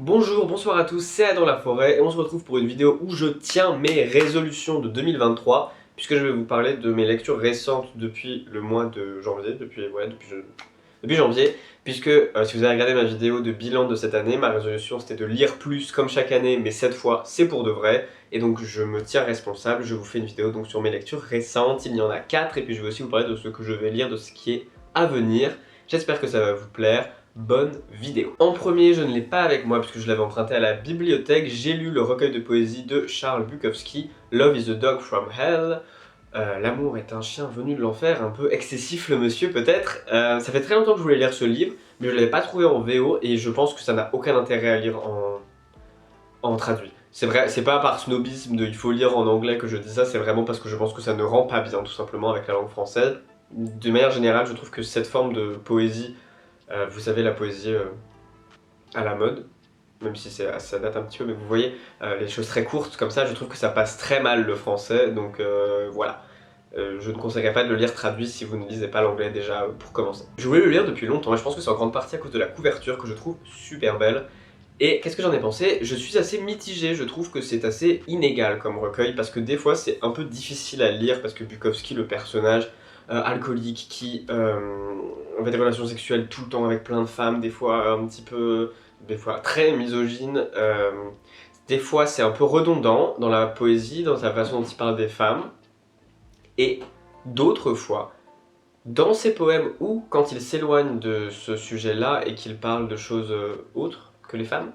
Bonjour, bonsoir à tous, c'est Adam Laforêt et on se retrouve pour une vidéo où je tiens mes résolutions de 2023 puisque je vais vous parler de mes lectures récentes depuis le mois de janvier, depuis janvier, puisque si vous avez regardé ma vidéo de bilan de cette année, ma résolution c'était de lire plus comme chaque année, mais cette fois c'est pour de vrai, et donc je me tiens responsable, je vous fais une vidéo donc sur mes lectures récentes, il y en a 4, et puis je vais aussi vous parler de ce que je vais lire, de ce qui est à venir. J'espère que ça va vous plaire. Bonne vidéo. En premier, je ne l'ai pas avec moi puisque je l'avais emprunté à la bibliothèque, j'ai lu le recueil de poésie de Charles Bukowski, Love is a Dog from Hell. L'amour est un chien venu de l'enfer, un peu excessif le monsieur peut-être. Ça fait très longtemps que je voulais lire ce livre, mais je ne l'avais pas trouvé en VO et je pense que ça n'a aucun intérêt à lire en traduit. C'est vrai, c'est pas par snobisme de il faut lire en anglais que je dis ça, c'est vraiment parce que je pense que ça ne rend pas bien tout simplement avec la langue française. De manière générale, je trouve que cette forme de poésie, vous savez la poésie à la mode, même si ça date un petit peu, mais vous voyez, les choses très courtes comme ça, je trouve que ça passe très mal le français, donc voilà. Je ne conseillerais pas de le lire traduit si vous ne lisez pas l'anglais déjà pour commencer. Je voulais le lire depuis longtemps et je pense que c'est en grande partie à cause de la couverture que je trouve super belle. Et qu'est-ce que j'en ai pensé? Je suis assez mitigé, je trouve que c'est assez inégal comme recueil parce que des fois c'est un peu difficile à lire parce que Bukowski, le personnage alcoolique qui avait des relations sexuelles tout le temps avec plein de femmes, des fois un petit peu, des fois très misogyne, des fois c'est un peu redondant dans la poésie, dans sa façon dont il parle des femmes, et d'autres fois, dans ses poèmes ou quand il s'éloigne de ce sujet-là et qu'il parle de choses autres que les femmes,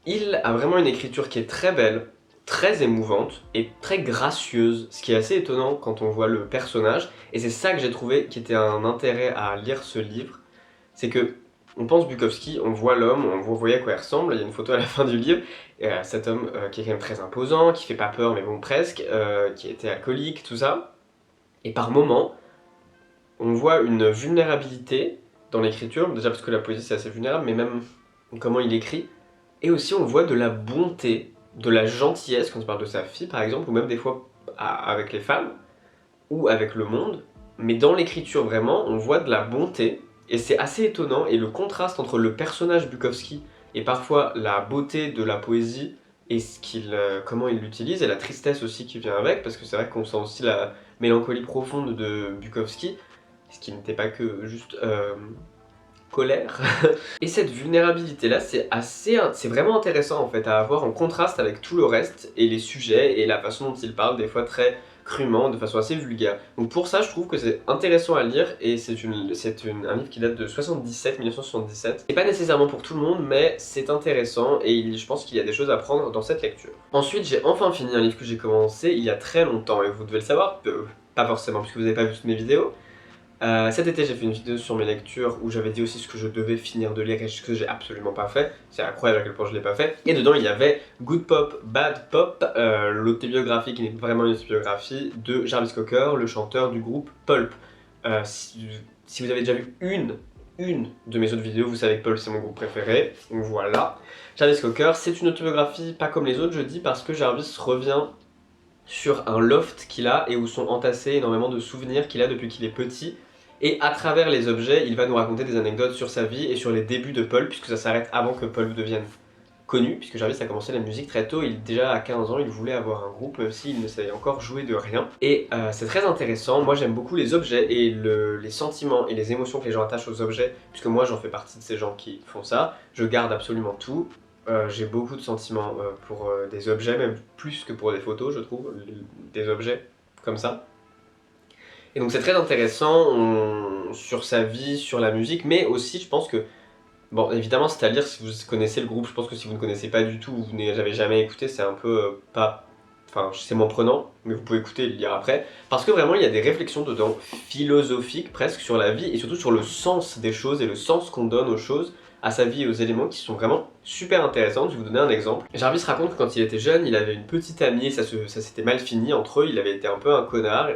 il a vraiment une écriture qui est très belle, très émouvante et très gracieuse, ce qui est assez étonnant quand on voit le personnage, et c'est ça que j'ai trouvé qui était un intérêt à lire ce livre, c'est que on pense Bukowski, on voit l'homme, on voit à quoi il ressemble, il y a une photo à la fin du livre, et cet homme qui est quand même très imposant, qui fait pas peur mais bon presque, qui était alcoolique, tout ça, et par moments, on voit une vulnérabilité dans l'écriture, déjà parce que la poésie c'est assez vulnérable, mais même comment il écrit, et aussi on voit de la bonté, de la gentillesse quand il parle de sa fille par exemple, ou même des fois avec les femmes, ou avec le monde, mais dans l'écriture vraiment, on voit de la bonté, et c'est assez étonnant, et le contraste entre le personnage Bukowski et parfois la beauté de la poésie, et comment il l'utilise, et la tristesse aussi qui vient avec, parce que c'est vrai qu'on sent aussi la mélancolie profonde de Bukowski, ce qui n'était pas que juste colère. Et cette vulnérabilité là, c'est vraiment intéressant en fait à avoir en contraste avec tout le reste et les sujets et la façon dont il parle des fois très crûment, de façon assez vulgaire. Donc pour ça je trouve que c'est intéressant à lire et c'est un livre qui date de 1977. C'est pas nécessairement pour tout le monde mais c'est intéressant et je pense qu'il y a des choses à prendre dans cette lecture. Ensuite j'ai enfin fini un livre que j'ai commencé il y a très longtemps et vous devez le savoir, pas forcément puisque vous n'avez pas vu toutes mes vidéos. Cet été j'ai fait une vidéo sur mes lectures où j'avais dit aussi ce que je devais finir de lire et ce que j'ai absolument pas fait. C'est incroyable à quel point je l'ai pas fait. Et dedans il y avait Good Pop, Bad Pop, l'autobiographie qui n'est pas vraiment une autobiographie de Jarvis Cocker, le chanteur du groupe Pulp. Si vous avez déjà vu une de mes autres vidéos, vous savez que Pulp c'est mon groupe préféré. Donc voilà. Jarvis Cocker, c'est une autobiographie pas comme les autres je dis parce que Jarvis revient sur un loft qu'il a et où sont entassés énormément de souvenirs qu'il a depuis qu'il est petit. Et à travers les objets, il va nous raconter des anecdotes sur sa vie et sur les débuts de Pulp, puisque ça s'arrête avant que Pulp devienne connu, puisque Jarvis a commencé la musique très tôt, déjà à 15 ans, il voulait avoir un groupe, même s'il ne savait encore jouer de rien. Et c'est très intéressant, moi j'aime beaucoup les objets et les sentiments et les émotions que les gens attachent aux objets, puisque moi j'en fais partie de ces gens qui font ça, je garde absolument tout. J'ai beaucoup de sentiments pour des objets, même plus que pour des photos je trouve, des objets comme ça. Et donc c'est très intéressant sur sa vie, sur la musique, mais aussi je pense que, bon évidemment c'est à lire si vous connaissez le groupe, je pense que si vous ne connaissez pas du tout, vous n'avez jamais écouté, c'est un peu enfin c'est moins prenant, mais vous pouvez écouter et le lire après, parce que vraiment il y a des réflexions dedans, philosophiques presque sur la vie, et surtout sur le sens des choses et le sens qu'on donne aux choses, à sa vie et aux éléments qui sont vraiment super intéressantes. Je vais vous donner un exemple. Jarvis raconte que quand il était jeune, il avait une petite amie et ça s'était mal fini entre eux, il avait été un peu un connard,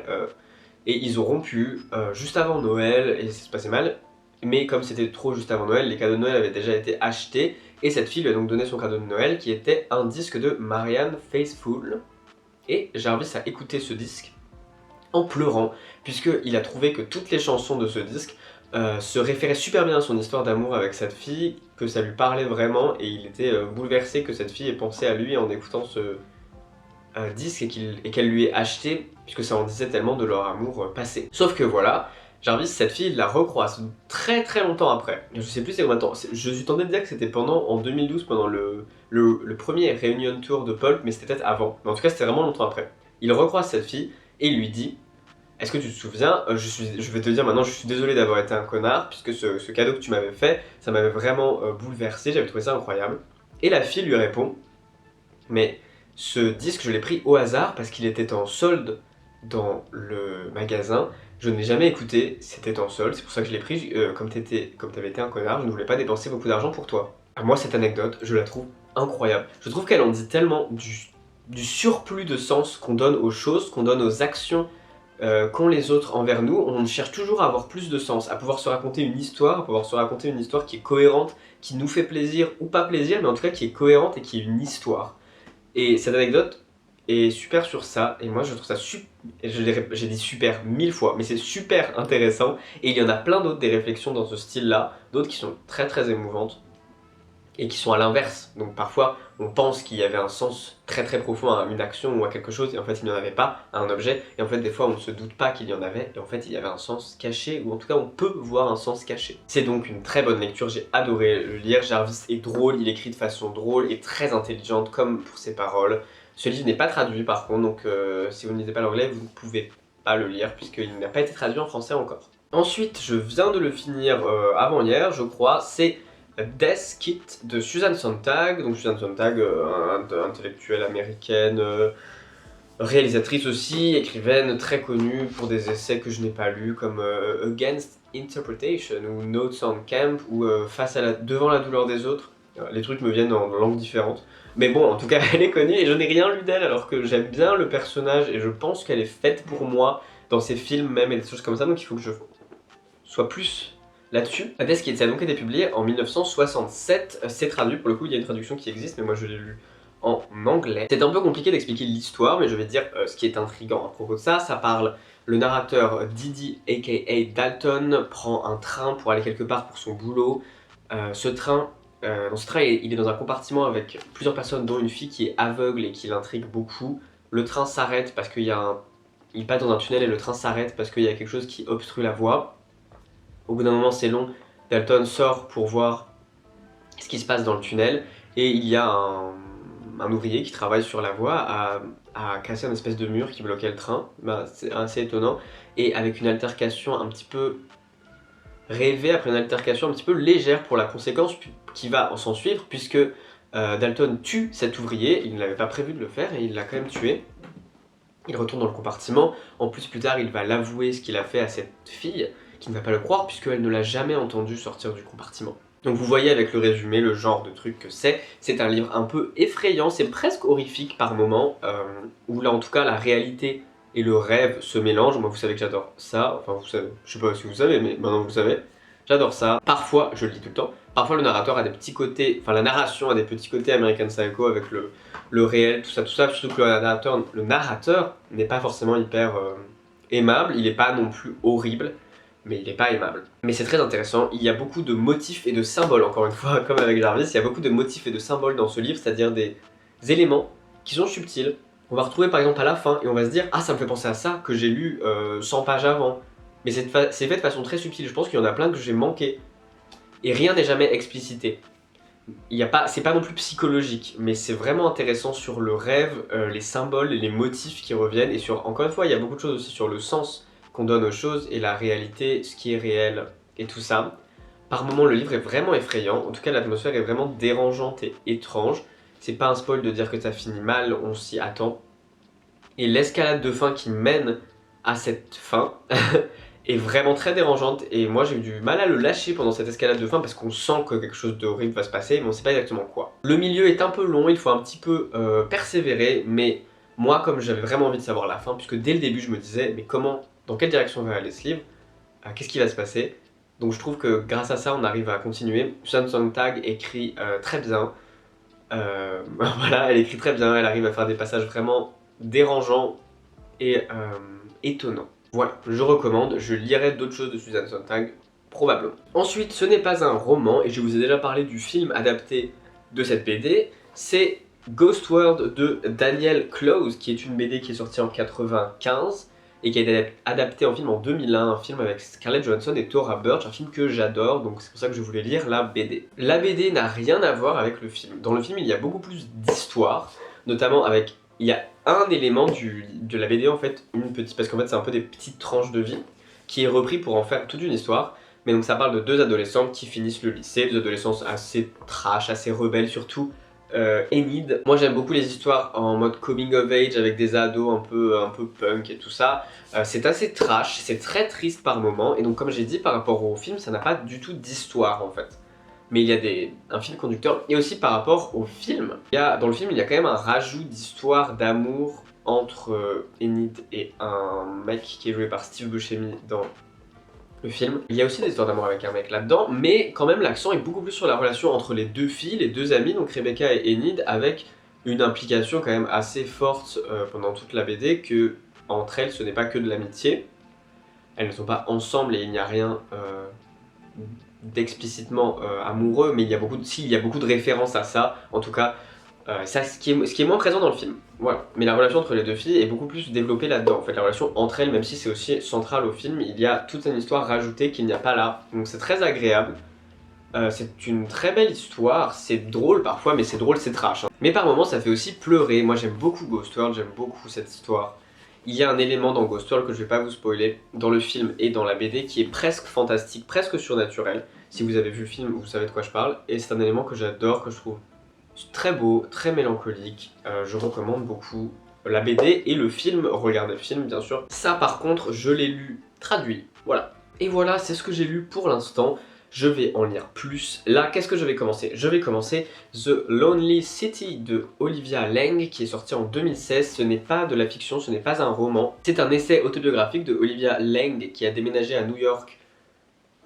et ils ont rompu juste avant Noël et ça se passait mal. Mais comme c'était trop juste avant Noël, les cadeaux de Noël avaient déjà été achetés et cette fille lui a donc donné son cadeau de Noël qui était un disque de Marianne Faithfull. Et Jarvis a écouté ce disque en pleurant, puisqu'il a trouvé que toutes les chansons de ce disque se référait super bien à son histoire d'amour avec cette fille, que ça lui parlait vraiment, et il était bouleversé que cette fille ait pensé à lui en écoutant ce disque et qu'elle lui ait acheté, puisque ça en disait tellement de leur amour passé. Sauf que voilà, Jarvis, cette fille, il la recroise très très longtemps après. Je sais plus c'est combien de temps, je suis tenté de dire que c'était en 2012, pendant le premier Reunion Tour de Pulp, mais c'était peut-être avant. Mais en tout cas, c'était vraiment longtemps après. Il recroise cette fille et il lui dit: est-ce que tu te souviens, je vais te dire maintenant, je suis désolé d'avoir été un connard, puisque ce cadeau que tu m'avais fait, ça m'avait vraiment bouleversé, j'avais trouvé ça incroyable. Et la fille lui répond: mais ce disque, je l'ai pris au hasard parce qu'il était en solde dans le magasin. Je n'ai jamais écouté, c'était en solde, c'est pour ça que je l'ai pris. Comme t'avais été un connard, je ne voulais pas dépenser beaucoup d'argent pour toi. Moi, cette anecdote, je la trouve incroyable. Je trouve qu'elle en dit tellement du surplus de sens qu'on donne aux choses, qu'on donne aux actions qu'ont les autres envers nous. On cherche toujours à avoir plus de sens, à pouvoir se raconter une histoire, qui est cohérente, qui nous fait plaisir ou pas plaisir, mais en tout cas qui est cohérente et qui est une histoire. Et cette anecdote est super sur ça, et moi je trouve ça super, j'ai dit super 1000 fois, mais c'est super intéressant, et il y en a plein d'autres des réflexions dans ce style-là, d'autres qui sont très très émouvantes, et qui sont à l'inverse. Donc parfois on pense qu'il y avait un sens très très profond à une action ou à quelque chose, et en fait il n'y en avait pas, à un objet, et en fait des fois on ne se doute pas qu'il y en avait, et en fait il y avait un sens caché, ou en tout cas on peut voir un sens caché. C'est donc une très bonne lecture, j'ai adoré le lire. Jarvis est drôle, il écrit de façon drôle et très intelligente, comme pour ses paroles. Ce livre n'est pas traduit par contre, donc si vous ne lisez pas l'anglais, vous ne pouvez pas le lire, puisqu'il n'a pas été traduit en français encore. Ensuite, je viens de le finir avant-hier, je crois, c'est Death Kit de Susan Sontag. Donc Susan Sontag, intellectuelle américaine, réalisatrice aussi, écrivaine très connue pour des essais que je n'ai pas lus, comme Against Interpretation ou Notes on Camp, ou Devant la douleur des autres. Les trucs me viennent en langues différentes. Mais bon, en tout cas, elle est connue et je n'ai rien lu d'elle, alors que j'aime bien le personnage et je pense qu'elle est faite pour moi dans ses films même et des choses comme ça, donc il faut que je sois plus là-dessus. Death Kit, ça a donc été publié en 1967, c'est traduit, pour le coup il y a une traduction qui existe, mais moi je l'ai lu en anglais. C'est un peu compliqué d'expliquer l'histoire, mais je vais dire ce qui est intriguant à propos de ça. Ça parle, le narrateur Didi aka Dalton prend un train pour aller quelque part pour son boulot. Dans ce train, il est dans un compartiment avec plusieurs personnes, dont une fille qui est aveugle et qui l'intrigue beaucoup. Le train s'arrête parce il passe dans un tunnel et le train s'arrête parce qu'il y a quelque chose qui obstrue la voie. Au bout d'un moment, c'est long, Dalton sort pour voir ce qui se passe dans le tunnel, et il y a un ouvrier qui travaille sur la voie à casser un espèce de mur qui bloquait le train. C'est assez étonnant, et avec une altercation un petit peu rêvée, après une altercation un petit peu légère pour la conséquence qui va s'en suivre, puisque Dalton tue cet ouvrier. Il n'avait pas prévu de le faire et il l'a quand même tué. Il retourne dans le compartiment. En plus, plus tard, il va l'avouer ce qu'il a fait à cette fille, qui ne va pas le croire puisqu'elle ne l'a jamais entendu sortir du compartiment. Donc vous voyez avec le résumé le genre de truc que c'est. C'est un livre un peu effrayant, c'est presque horrifique par moments, où là en tout cas la réalité et le rêve se mélangent. Moi vous savez que j'adore ça, enfin vous savez, je sais pas si vous savez, mais maintenant vous le savez. J'adore ça. Parfois, je le dis tout le temps, parfois le narrateur a des petits côtés, enfin la narration a des petits côtés American Psycho avec le réel, tout ça, surtout que le narrateur n'est pas forcément hyper aimable, il n'est pas non plus horrible, mais il n'est pas aimable. Mais c'est très intéressant, il y a beaucoup de motifs et de symboles, encore une fois, comme avec Jarvis, il y a beaucoup de motifs et de symboles dans ce livre, c'est-à-dire des éléments qui sont subtils, qu'on va retrouver par exemple à la fin, et on va se dire « Ah, ça me fait penser à ça que j'ai lu 100 pages avant ». Mais c'est fait de façon très subtile, je pense qu'il y en a plein que j'ai manqué. Et rien n'est jamais explicité. C'est pas non plus psychologique, mais c'est vraiment intéressant sur le rêve, les symboles, les motifs qui reviennent, et sur, encore une fois, il y a beaucoup de choses aussi sur le sens qu'on donne aux choses, et la réalité, ce qui est réel, et tout ça. Par moments, le livre est vraiment effrayant, en tout cas l'atmosphère est vraiment dérangeante et étrange. C'est pas un spoil de dire que ça finit mal, on s'y attend. Et l'escalade de fin qui mène à cette fin est vraiment très dérangeante, et moi j'ai eu du mal à le lâcher pendant cette escalade de fin parce qu'on sent que quelque chose d'horrible va se passer, mais on sait pas exactement quoi. Le milieu est un peu long, il faut un petit peu persévérer, mais moi comme j'avais vraiment envie de savoir la fin, puisque dès le début je me disais mais dans quelle direction va aller ce livre, qu'est-ce qui va se passer, donc je trouve que grâce à ça on arrive à continuer. Susan Sontag écrit très bien, voilà, elle écrit très bien, elle arrive à faire des passages vraiment dérangeants et étonnant. Voilà, je recommande, je lirai d'autres choses de Susan Sontag, probablement. Ensuite, ce n'est pas un roman, et je vous ai déjà parlé du film adapté de cette BD, c'est Ghost World de Daniel Clowes, qui est une BD qui est sortie en 95, et qui a été adaptée en film en 2001, un film avec Scarlett Johansson et Thora Birch, un film que j'adore, donc c'est pour ça que je voulais lire la BD. La BD n'a rien à voir avec le film. Dans le film, il y a beaucoup plus d'histoire, notamment avec... Il y a un élément de la BD en fait, parce qu'en fait c'est un peu des petites tranches de vie, qui est repris pour en faire toute une histoire. Mais donc ça parle de deux adolescents qui finissent le lycée, deux adolescents assez trash, assez rebelles surtout. Enid. Moi j'aime beaucoup les histoires en mode coming of age avec des ados un peu punk et tout ça. C'est assez trash, c'est très triste par moments, et donc comme j'ai dit par rapport au film, ça n'a pas du tout d'histoire en fait. Mais il y a un fil conducteur, et aussi par rapport au film. Dans le film il y a quand même un rajout d'histoire, d'amour entre Enid et un mec qui est joué par Steve Buscemi dans le film. Il y a aussi des histoires d'amour avec un mec là-dedans, mais quand même l'accent est beaucoup plus sur la relation entre les deux filles, les deux amies, donc Rebecca et Enid, avec une implication quand même assez forte pendant toute la BD, que entre elles ce n'est pas que de l'amitié. Elles ne sont pas ensemble et il n'y a rien d'explicitement amoureux, mais il y a beaucoup de références à ça, en tout cas. Ce qui est moins présent dans le film, voilà. Mais la relation entre les deux filles est beaucoup plus développée là-dedans. En fait, la relation entre elles, même si c'est aussi central au film, il y a toute une histoire rajoutée qu'il n'y a pas là. Donc c'est très agréable. C'est une très belle histoire, c'est drôle parfois, mais c'est drôle, c'est trash. Hein. Mais par moments, ça fait aussi pleurer. Moi, j'aime beaucoup Ghost World, j'aime beaucoup cette histoire. Il y a un élément dans Ghost World que je vais pas vous spoiler, dans le film et dans la BD, qui est presque fantastique, presque surnaturel. Si vous avez vu le film, vous savez de quoi je parle. Et c'est un élément que j'adore, que je trouve très beau, très mélancolique, je recommande beaucoup la BD et le film, regardez le film bien sûr. Ça par contre, je l'ai lu traduit, voilà. Et voilà, c'est ce que j'ai lu pour l'instant. Je vais en lire plus. Là, qu'est-ce que je vais commencer? Je vais commencer The Lonely City de Olivia Laing, qui est sorti en 2016. Ce n'est pas de la fiction, ce n'est pas un roman. C'est un essai autobiographique de Olivia Laing qui a déménagé à New York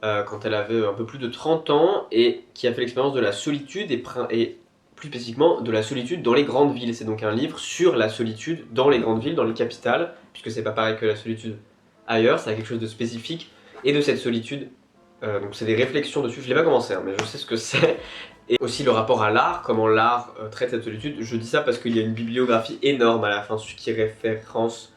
quand elle avait un peu plus de 30 ans et qui a fait l'expérience de la solitude et plus spécifiquement de la solitude dans les grandes villes. C'est donc un livre sur la solitude dans les grandes villes, dans les capitales, puisque c'est pas pareil que la solitude ailleurs, ça a quelque chose de spécifique, et de cette solitude, donc c'est des réflexions dessus, je l'ai pas commencé, hein, mais je sais ce que c'est, et aussi le rapport à l'art, comment l'art traite cette solitude. Je dis ça parce qu'il y a une bibliographie énorme à la fin, ce qui référence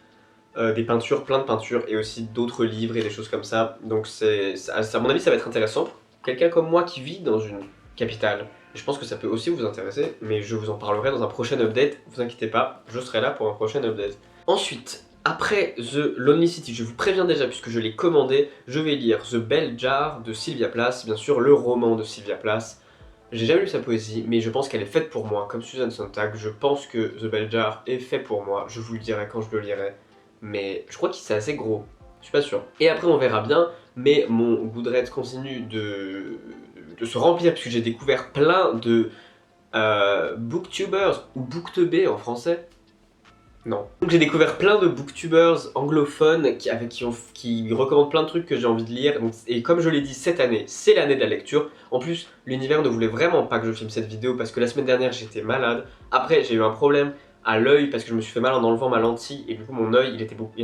des peintures, plein de peintures, et aussi d'autres livres et des choses comme ça, donc à mon avis ça va être intéressant pour quelqu'un comme moi qui vit dans une capitale. Je pense que ça peut aussi vous intéresser, mais je vous en parlerai dans un prochain update, vous inquiétez pas, je serai là pour un prochain update. Ensuite, après The Lonely City, je vous préviens déjà puisque je l'ai commandé, je vais lire The Bell Jar de Sylvia Plath, bien sûr le roman de Sylvia Plath. J'ai jamais lu sa poésie, mais je pense qu'elle est faite pour moi, comme Susan Sontag, je pense que The Bell Jar est fait pour moi, je vous le dirai quand je le lirai, mais je crois que c'est assez gros, je suis pas sûr. Et après on verra bien, mais mon Goodreads continue de se remplir puisque j'ai découvert plein de booktubers ou booktubés en français. Non. Donc j'ai découvert plein de booktubers anglophones qui recommandent plein de trucs que j'ai envie de lire. Donc, et comme je l'ai dit, cette année, c'est l'année de la lecture. En plus, l'univers ne voulait vraiment pas que je filme cette vidéo parce que la semaine dernière, j'étais malade. Après, j'ai eu un problème à l'œil parce que je me suis fait mal en enlevant ma lentille et du coup mon œil,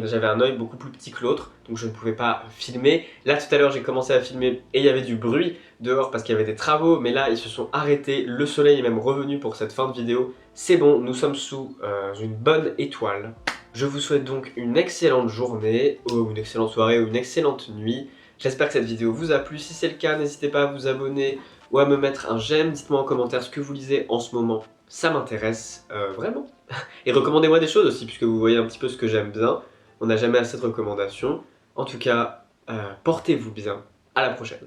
j'avais un œil beaucoup plus petit que l'autre, donc je ne pouvais pas filmer. Là tout à l'heure j'ai commencé à filmer et il y avait du bruit dehors parce qu'il y avait des travaux, mais là ils se sont arrêtés, le soleil est même revenu pour cette fin de vidéo. C'est bon, nous sommes sous une bonne étoile. Je vous souhaite donc une excellente journée, ou une excellente soirée, ou une excellente nuit. J'espère que cette vidéo vous a plu. Si c'est le cas, n'hésitez pas à vous abonner ou à me mettre un j'aime. Dites-moi en commentaire ce que vous lisez en ce moment, ça m'intéresse vraiment. Et recommandez-moi des choses aussi, puisque vous voyez un petit peu ce que j'aime bien. On n'a jamais assez de recommandations. En tout cas, portez-vous bien. À la prochaine.